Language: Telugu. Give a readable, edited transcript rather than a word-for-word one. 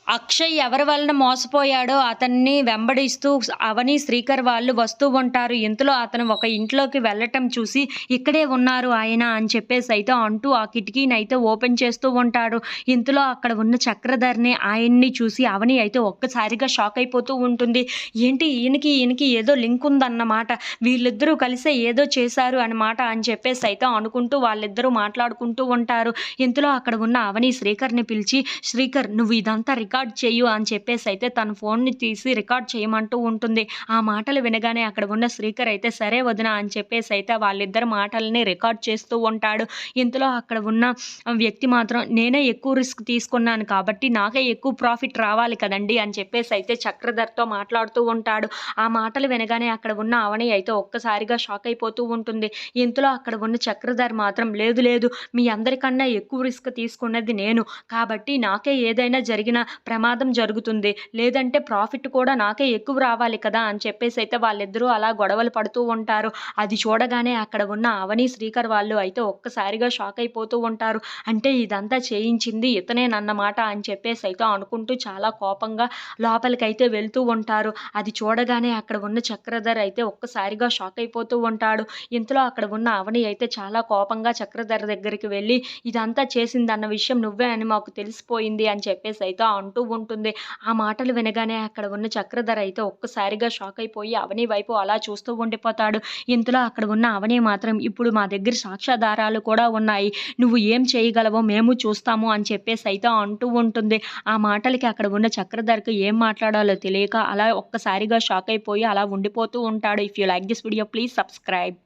అక్షయ్ ఎవరి వలన మోసపోయాడో అతన్ని వెంబడిస్తూ అవని, శ్రీకర్ వాళ్ళు వస్తూ ఉంటారు. ఇంతలో అతను ఒక ఇంట్లోకి వెళ్ళటం చూసి ఇక్కడే ఉన్నారు ఆయన అని చెప్పేసైతే అంటూ ఆ కిటికీనైతే ఓపెన్ చేస్తూ ఉంటాడు. ఇంతలో అక్కడ ఉన్న చక్రధర్‌ని ఆయన్ని చూసి అవని అయితే ఒక్కసారిగా షాక్ అయిపోతూ ఉంటుంది. ఏంటి ఈయనకి ఏదో లింక్ ఉందన్నమాట. వీళ్ళిద్దరూ కలిసే ఏదో చేశారు అనమాట అని చెప్పేసైతే అనుకుంటూ వాళ్ళిద్దరూ మాట్లాడుకుంటూ ఉంటారు. ఇంతలో అక్కడ ఉన్న అవని శ్రీకర్‌ని పిలిచి, "శ్రీకర్ నువ్వు ఇదంతా రికార్డ్ చెయ్యు" అని చెప్పేసైతే తన ఫోన్‌ని తీసి రికార్డ్ చేయమంటూ ఉంటుంది. ఆ మాటలు వినగానే అక్కడ ఉన్న శ్రీకర్ అయితే సరే వదిన అని చెప్పేసైతే వాళ్ళిద్దరి మాటల్ని రికార్డ్ చేస్తూ ఉంటాడు. ఇంతలో అక్కడ ఉన్న వ్యక్తి మాత్రం నేనే ఎక్కువ రిస్క్ తీసుకున్నాను కాబట్టి నాకే ఎక్కువ ప్రాఫిట్ రావాలి కదండీ అని చెప్పేసైతే చక్రధర్‌తో మాట్లాడుతూ ఉంటాడు. ఆ మాటలు వినగానే అక్కడ ఉన్న అవని అయితే ఒక్కసారిగా షాక్ అయిపోతూ ఉంటుంది. ఇంతలో అక్కడ ఉన్న చక్రధర్ మాత్రం లేదు లేదు మీ అందరికన్నా ఎక్కువ రిస్క్ తీసుకున్నది నేను. కాబట్టి నాకే ఏదైనా జరిగినా ప్రమాదం జరుగుతుంది. లేదంటే ప్రాఫిట్ కూడా నాకే ఎక్కువ రావాలి కదా అని చెప్పేసైతే వాళ్ళిద్దరూ అలా గొడవలు పడుతూ ఉంటారు. అది చూడగానే అక్కడ ఉన్న అవని, శ్రీకర్ వాళ్ళు అయితే ఒక్కసారిగా షాక్ అయిపోతూ ఉంటారు. అంటే ఇదంతా చేయించింది ఇతనేనన్నమాట అని చెప్పేసైతే అనుకుంటూ చాలా కోపంగా లోపలికైతే వెళ్తూ ఉంటారు. అది చూడగానే అక్కడ ఉన్న చక్రధర్ అయితే ఒక్కసారిగా షాక్ అయిపోతూ ఉంటాడు. ఇంతలో అక్కడ ఉన్న అవని అయితే చాలా కోపంగా చక్రధర్ దగ్గరికి వెళ్ళి ఇదంతా చేసిందన్న విషయం నువ్వే అని మాకు తెలిసిపోయింది అని చెప్పేసైతే అంటూ ఉంటుంది. ఆ మాటలు వినగానే అక్కడ ఉన్న చక్రధర్ అయితే ఒక్కసారిగా షాక్ అయిపోయి అవని వైపు అలా చూస్తూ ఉండిపోతాడు. ఇంతలో అక్కడ ఉన్న అవని మాత్రం ఇప్పుడు మా దగ్గర సాక్ష్యాధారాలు కూడా ఉన్నాయి. నువ్వు ఏం చేయగలవో మేము చూస్తాము అని చెప్పేసైతే అంటూ ఉంటుంది. ఆ మాటలకి అక్కడ ఉన్న చక్రధర్‌కి ఏం మాట్లాడాలో తెలియక అలా ఒక్కసారిగా షాక్ అయిపోయి అలా ఉండిపోతూ ఉంటాడు. If you like this video please subscribe.